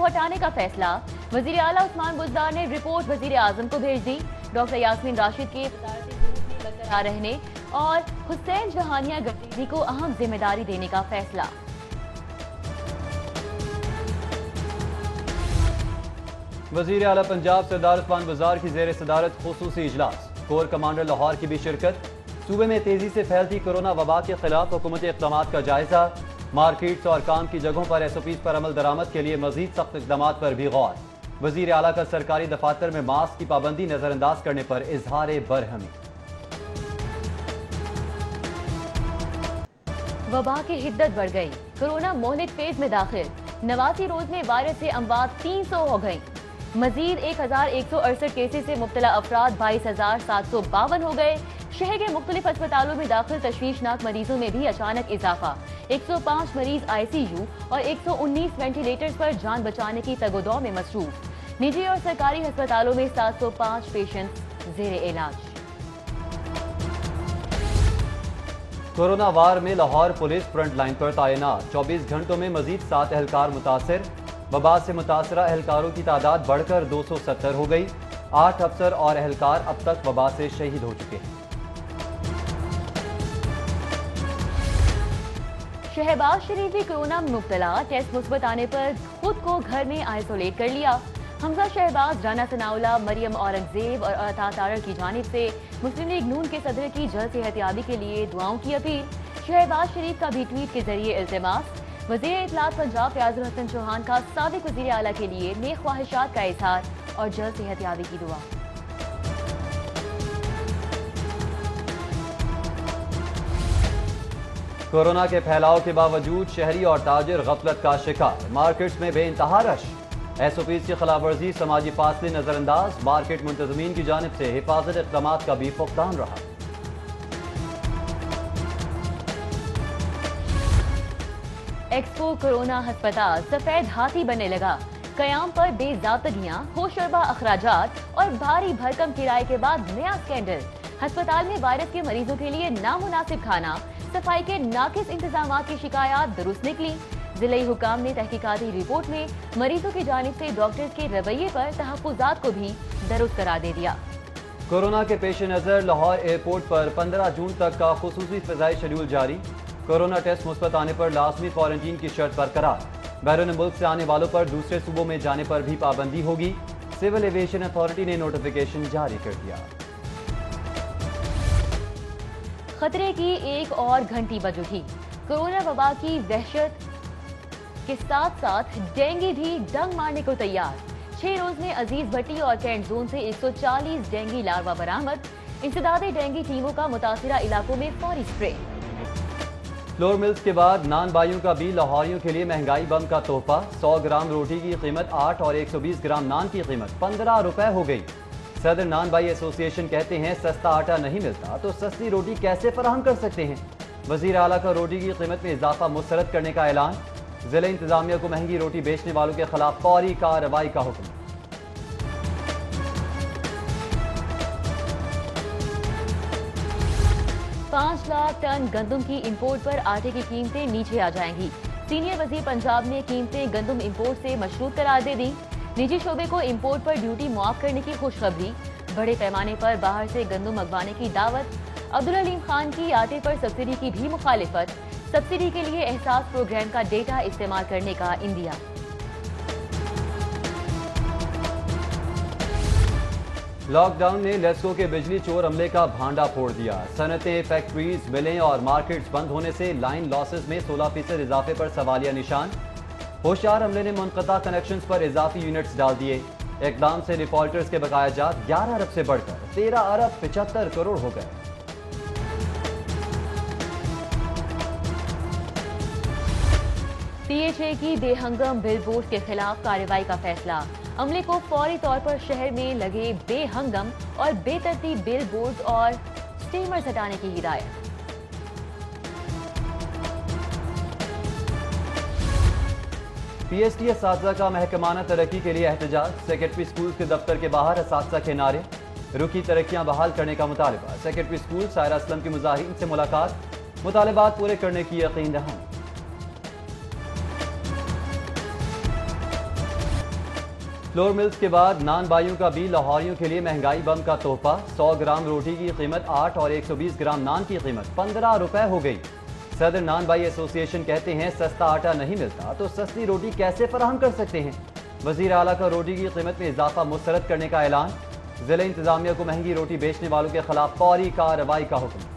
को हटाने का फैसला। वजीर आला उस्मान बुज़दार ने रिपोर्ट वजीर आजम को भेज दी। डॉक्टर यास्मीन राशिद के सदारती ग्रुप में बरकरार रहने और हुसैन जहानिया गद्दी को अहम जिम्मेदारी देने का फैसला। वजीर आला पंजाब सरदार उस्मान बुज़दार की ज़ेर सदारत खुसूसी इजलास। कोर कमांडर लाहौर की भी शिरकत। सूबे में तेजी से फैलती कोरोना वबा के खिलाफ हुकूमती इक़दामात का जायजा। मार्केट्स और काम की जगहों पर SOPs पर अमल दरामद के लिए मजीद सख्त इक़दामात पर भी गौर। वजीर आला का सरकारी दफातर में मास्क की पाबंदी नजरअंदाज करने पर इजहार बरहमी। वबा की हिद्दत बढ़ गई। कोरोना मोहलिक फेज में दाखिल। 89 रोज में वायरस से अमवात 300 हो गई। मजीद 1168 केसेस से मुब्तला अफराद 22,752 हो गए। शहर के मुख्तलिफ अस्पतालों में दाखिल तशवीशनाक मरीजों में भी अचानक इजाफा। 105 मरीज ICU और 119 वेंटिलेटर्स पर जान बचाने की तगोदौ में मसरूफ। निजी और सरकारी अस्पतालों में 705 पेशेंट्स जेर इलाज। कोरोना वार में लाहौर पुलिस फ्रंट लाइन पर तैनात। 24 घंटों में मजीद 7 एहलकार मुतासर। वबा से मुतासरा एहलकारों की तादाद बढ़कर 270 हो गई। 8 अफसर और एहलकार अब तक वबा से शहीद हो चुके हैं। शहबाज शरीफ भी कोरोना में मुब्तला। टेस्ट मुस्बत आने पर खुद को घर में आइसोलेट कर लिया। हमजा शहबाज, राना सनाउल्लाह, मरियम औरंगजेब और अता तारड़ की जानिब से मुस्लिम लीग नून के सदर की जल्द सेहतियाबी के लिए दुआओं की अपील। शहबाज शरीफ का भी ट्वीट के जरिए इल्तिमास। वज़ीर इत्तलात पंजाब फयाजुल हसन चौहान का साबिक वज़ीर आला के लिए नेक ख्वाहिशात का इजहार और जल्द सेहतियाबी की दुआ। कोरोना के फैलाव के बावजूद शहरी और ताजिर गफलत का शिकार। मार्केट्स में बेइंतहा रश। SOPs की खिलाफवर्जी, समाजी फासले नजरअंदाज। मार्केट मुंतजमीन की जानिब से हिफाजत इक़दामात का भी फुकदान रहा। एक्सपो कोरोना अस्पताल सफेद हाथी बनने लगा। कयाम पर बेज़ाब्तगियां, होशरबा अखराजात और भारी भरकम किराए के बाद नया स्कैंडल। अस्पताल में वायरस के मरीजों के लिए नामुनासिब खाना, सफाई के नाकिस इंतजामात की शिकायत दुरुस्त निकली। जिले हुकाम ने तहकीकाती रिपोर्ट में मरीजों की जानिब से डॉक्टर्स के रवैये पर तहफ्फुजात को भी दुरुस्त करार दे दिया। कोरोना के पेश नजर लाहौर एयरपोर्ट पर 15 जून तक का खुसूसी फ़िज़ाई शेड्यूल जारी। कोरोना टेस्ट मुस्बत आने पर लाजमी क्वारंटीन की शर्त बरकरार। बैरून मुल्क से आने वालों पर दूसरे सूबों में जाने पर भी पाबंदी होगी। सिविल एविएशन अथॉरिटी ने नोटिफिकेशन जारी कर दिया। खतरे की एक और घंटी बज उठी। कोरोना वबा की वहशत के साथ साथ डेंगू भी डंग मारने को तैयार। 6 रोज में अजीज भट्टी और कैंट जोन से 140 डेंगू लार्वा बरामद। इंसदादे डेंगू टीमों का मुतासिरा इलाकों में फौरी स्प्रे। फ्लोर मिल्स के बाद नान बाइयों का भी लाहौरियों के लिए महंगाई बम का तोहफा। 100 ग्राम रोटी की कीमत 8 और 120 ग्राम नान की कीमत 15 रुपए हो गई। सदर नान बाई एसोसिएशन कहते हैं सस्ता आटा नहीं मिलता तो सस्ती रोटी कैसे फराहम कर सकते हैं। वजीर आला का रोटी की कीमत में इजाफा मुस्तरद करने का ऐलान। जिला इंतजामिया को महंगी रोटी बेचने वालों के खिलाफ फौरी कार्रवाई का हुक्म। पाँच लाख टन गंदम की इंपोर्ट पर आटे की कीमतें नीचे आ जाएंगी। सीनियर वजीर पंजाब ने कीमतें गंदम इंपोर्ट से मशरूत करार दे दी। निजी शोबे को इंपोर्ट पर ड्यूटी मुआफ करने की खुशखबरी। बड़े पैमाने पर बाहर से गंदम मंगवाने की दावत। अब्दुल हलीम खान की आटे पर सब्सिडी की भी मुखालिफत। सब्सिडी के लिए एहसास प्रोग्राम का डेटा इस्तेमाल करने का इंदिया। लॉकडाउन ने लेस्को के बिजली चोर अमले का भांडा फोड़ दिया। सनतें, फैक्ट्रीज, मिलें और मार्केट्स बंद होने से लाइन लॉसेस में 16% इजाफे पर सवालिया निशान। होशियार अमले ने मुनक़ता कनेक्शंस पर इजाफी यूनिट्स डाल दिए। इकदाम से डिफॉल्टर्स के बकाया जात 11 अरब से बढ़कर 13 अरब 75 करोड़ हो गए। PHA की बेहंगम बिलबोर्ड के खिलाफ कार्रवाई का फैसला। अमले को फौरी तौर पर शहर में लगे बेहंगम और बेतरतीब बिल बोर्ड और स्टीमर्स हटाने की हिदायत। PST असातिज़ा का महकमाना तरक्की के लिए एहतजाज। सेक्रेटरी स्कूल के दफ्तर के बाहर असातिज़ा के नारे। रुकी तरक्कियां बहाल करने का मुतालबा। सेक्रेटरी स्कूल सायरा असलम की मुजाहिरीन से मुलाकात। मुतालबात पूरे करने की यकीन दहानी। فلور ملز کے بعد نان بھائیوں کا بھی لاہوریوں کے لیے مہنگائی بم کا تحفہ 100 گرام روٹی کی قیمت 8 اور 120 گرام نان کی قیمت 15 روپے ہو گئی۔ صدر نان بھائی ایسوسی ایشن کہتے ہیں سستا آٹا نہیں ملتا تو سستی روٹی کیسے فراہم کر سکتے ہیں۔ وزیر اعلیٰ کا روٹی کی قیمت میں اضافہ مسترد کرنے کا اعلان، ضلع انتظامیہ کو مہنگی روٹی بیچنے والوں کے خلاف فوری کارروائی کا حکم۔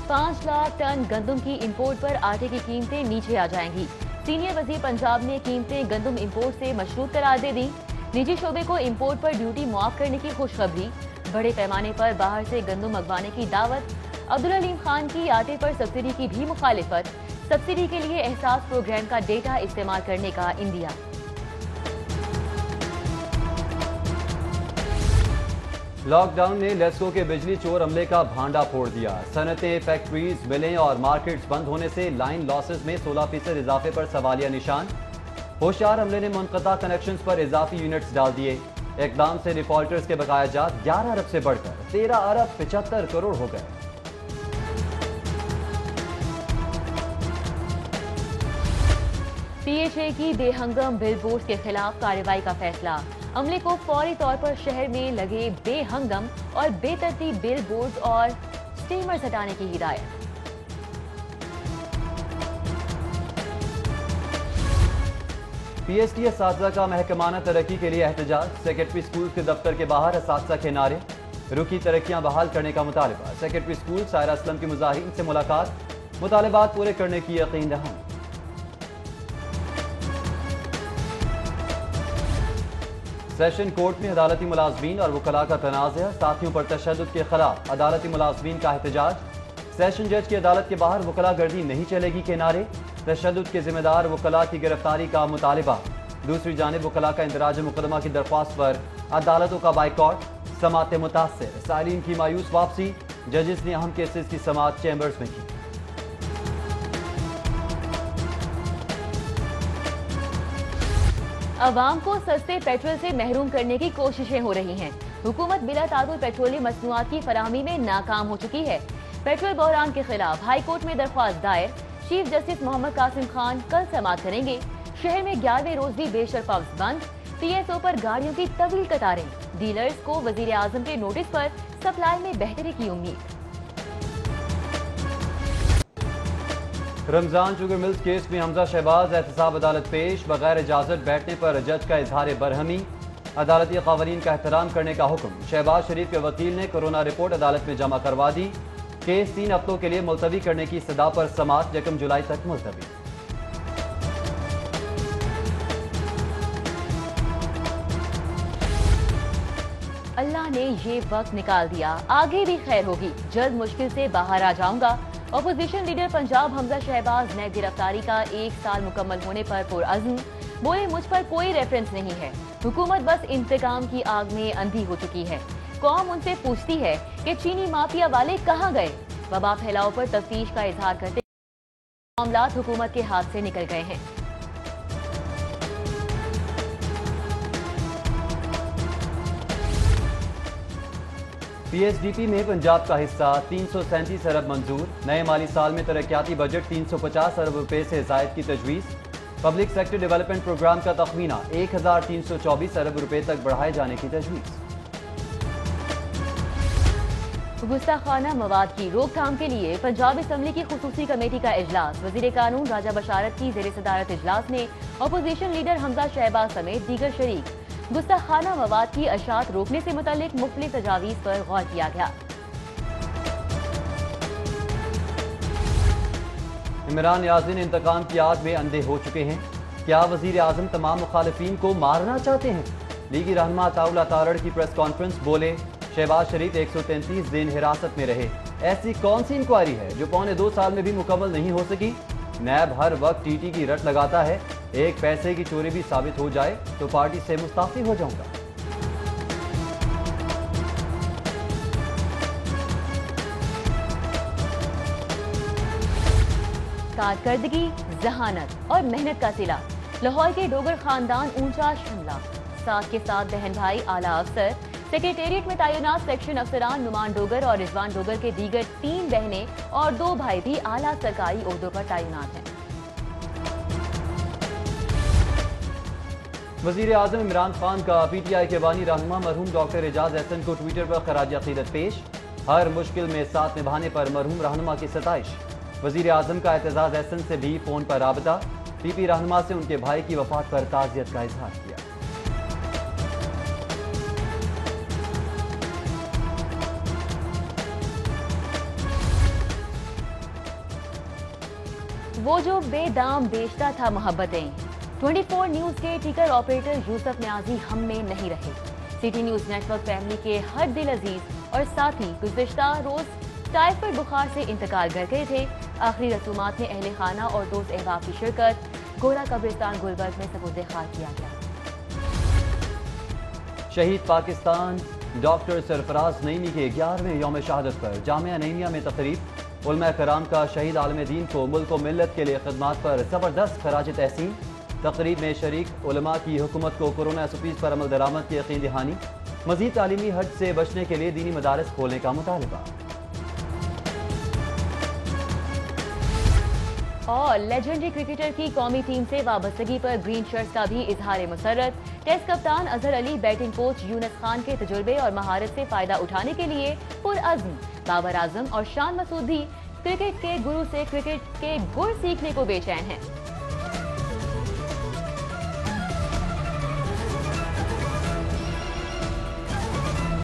پانچ لاکھ ٹن گندم کی امپورٹ پر آٹے کی قیمتیں نیچے آ جائیں گی۔ سینئر وزیر پنجاب نے قیمتیں گندم امپورٹ سے مشروط قرار دے دی۔ نجی شعبے کو امپورٹ پر ڈیوٹی معاف کرنے کی خوشخبری، بڑے پیمانے پر باہر سے گندم منگوانے کی دعوت۔ عبدالحلیم خان کی آٹے پر سبسڈی کی بھی مخالفت، سبسڈی کے لیے احساس پروگرام کا ڈیٹا استعمال کرنے کا اندیا۔ لاک ڈاؤن نے لیسکو کے بجلی چور عملے کا بھانڈا پھوڑ دیا۔ صنعتیں، فیکٹریز، ملیں اور مارکیٹس بند ہونے سے لائن لاسز میں 16% اضافے پر سوالیہ نشان۔ ہوشیار عملے نے منقطع کنیکشنز پر اضافی یونٹس ڈال دیے۔ اقدام سے ڈیفالٹرز کے بقایا جات 11 ارب سے بڑھ کر 13 ارب 75 کروڑ ہو گئے۔ پی ایچ اے کی بے ہنگم بل بورڈز کے خلاف کارروائی کا فیصلہ، عملے کو فوری طور پر شہر میں لگے بے ہنگم اور بے ترتیب بل بورڈز اور سٹیمرز ہٹانے کی ہدایت۔ پی ایس ٹی اساتذہ کا محکمانہ ترقی کے لیے احتجاج، سیکرٹری اسکول کے دفتر کے باہر اساتذہ کے نعرے، رکی ترقیاں بحال کرنے کا مطالبہ۔ سیکرٹری اسکول سائرہ اسلم کی مظاہرین سے ملاقات، مطالبات پورے کرنے کی یقین دہانی۔ سیشن کورٹ میں عدالتی ملازمین اور وکلاء کا تنازعہ، ساتھیوں پر تشدد کے خلاف عدالتی ملازمین کا احتجاج۔ سیشن جج کی عدالت کے باہر وکلاء گردی نہیں چلے گی کے نعرے، تشدد کے ذمہ دار وکلاء کی گرفتاری کا مطالبہ۔ دوسری جانب وکلاء کا اندراج مقدمہ کی درخواست پر عدالتوں کا بائیکاٹ، سماعتیں متاثر، سائلین کی مایوس واپسی، ججز نے اہم کیسز کی سماعت چیمبرز میں کی۔ عوام کو سستے پیٹرول سے محروم کرنے کی کوششیں ہو رہی ہیں۔ حکومت بلا تعدد پیٹرولیم مصنوعات کی فراہمی میں ناکام ہو چکی ہے۔ پیٹرول بحران کے خلاف ہائی کورٹ میں درخواست دائر، چیف جسٹس محمد قاسم خان کل سماعت کریں گے۔ شہر میں 11ویں روز بھی بیشتر پمپس بند، پی ایس او پر گاڑیوں کی طویل قطاریں، ڈیلرز کو وزیر اعظم کے نوٹس پر سپلائی میں بہتری کی امید۔ رمضان شوگر ملز کیس میں حمزہ شہباز احتساب عدالت پیش، بغیر اجازت بیٹھنے پر جج کا اظہار برہمی، عدالتی قوانین کا احترام کرنے کا حکم۔ شہباز شریف کے وکیل نے کورونا رپورٹ عدالت میں جمع کروا دی، کیس 3 ہفتوں کے لیے ملتوی کرنے کی استدعا پر سماعت 1 جولائی تک ملتوی۔ اللہ نے یہ وقت نکال دیا، آگے بھی خیر ہوگی، جلد مشکل سے باہر آ جاؤں گا۔ اپوزیشن لیڈر پنجاب حمزہ شہباز نیب گرفتاری کا 1 سال مکمل ہونے پر پرعزم، بولے مجھ پر کوئی ریفرنس نہیں ہے، حکومت بس انتقام کی آگ میں اندھی ہو چکی ہے، قوم ان سے پوچھتی ہے کہ چینی مافیا والے کہاں گئے۔ وبا پھیلاؤ پر تفتیش کا اظہار کرتے معاملات حکومت کے ہاتھ سے نکل گئے ہیں۔ پی ایس ڈی پی میں پنجاب کا حصہ 337 ارب منظور، نئے مالی سال میں ترقیاتی بجٹ 350 ارب روپے سے زائد کی تجویز، پبلک سیکٹر ڈیولپمنٹ پروگرام کا تخمینہ 1324 ارب روپے تک بڑھائے جانے کی تجویز۔ گستاخانہ مواد کی روک تھام کے لیے پنجاب اسمبلی کی خصوصی کمیٹی کا اجلاس، وزیر قانون راجہ بشارت کی زیر صدارت اجلاس میں اپوزیشن لیڈر حمزہ شہباز سمیت دیگر شریک، گستاخانہ مواد کی اشاعت روکنے سے متعلق مختلف تجاویز پر غور کیا گیا۔ عمران نیازی انتقام کی آگ میں اندھے ہو چکے ہیں، کیا وزیر اعظم تمام مخالفین کو مارنا چاہتے ہیں؟ لیگی رہنما عطاءاللہ تارڑ کی پریس کانفرنس، بولے شہباز شریف 133 دن حراست میں رہے، ایسی کون سی انکوائری ہے جو 2.25 سال میں بھی مکمل نہیں ہو سکی؟ نیب ہر وقت ٹی ٹی کی رٹ لگاتا ہے، ایک پیسے کی چوری بھی ثابت ہو جائے تو پارٹی سے مستعفی ہو جاؤں گا۔ کارکردگی، ذہانت اور محنت کا صلہ، لاہور کے ڈوگر خاندان اونچا شملہ، ساتھ کے ساتھ بہن بھائی اعلیٰ افسر सेक्रेटेरिएट में तैनात सेक्शन अफसरान नुमान डोगर और रिजवान डोगर के दीगर 3 बहनें और 2 भाई भी आला सरकारी ओहदों पर तैनात हैं। वजीर आजम इमरान खान का PTI के बानी रहनुमा मरहूम डॉक्टर एजाज एहसन को ट्विटर पर खराज अकीदत पेश। हर मुश्किल में साथ निभाने पर मरहूम रहनुमा की सताइश। वजीर आजम का एजाज एहसन से भी फोन पर राबता। PP रहनुमा से उनके भाई की वफात पर ताज़ियत का इजहार किया। वो जो बेदाम बेचता था मोहब्बतें। 24 न्यूज के टिकर ऑपरेटर यूसुफ न्याजी हम में नहीं रहे। सिटी न्यूज नेटवर्क फैमिली के हर दिल अजीज और साथी गुज़िश्ता रोज टाइफाइड बुखार से इंतकाल कर गए थे। आखिरी रसूमात में अहले खाना और दोस्त अहबाब की शिरकत। गोरा कब्रिस्तान गुलबर्ग में सबूत खाक किया गया। शहीद पाकिस्तान डॉक्टर सरफराज नईमी के 11वें यौम शहादत पर जामिया नईमिया में तकरीब। उलमा कराम का शहीद आलम दीन को मुल्क व मिल्लत के लिए खिदमात पर ज़बरदस्त खराज तहसीन। तकरीब में शरीक उलमा की हुकूमत को कोरोना SOPs पर अमल दरामद की यकीन दहानी। मजीद तालीमी हट से बचने के लिए दीनी मदारस खोलने का मुतालबा। और लेजेंडरी क्रिकेटर की कौमी टीम से वाबस्तगी पर ग्रीन शर्ट्स का भी इजहार मसरत। टेस्ट कप्तान अजहर अली बैटिंग कोच यूनुस खान के तजुर्बे और महारत से फायदा उठाने के लिए पुरअज़्म। बाबर आजम और शान मसूद भी क्रिकेट के गुरु से क्रिकेट के गुर सीखने को बेचैन हैं।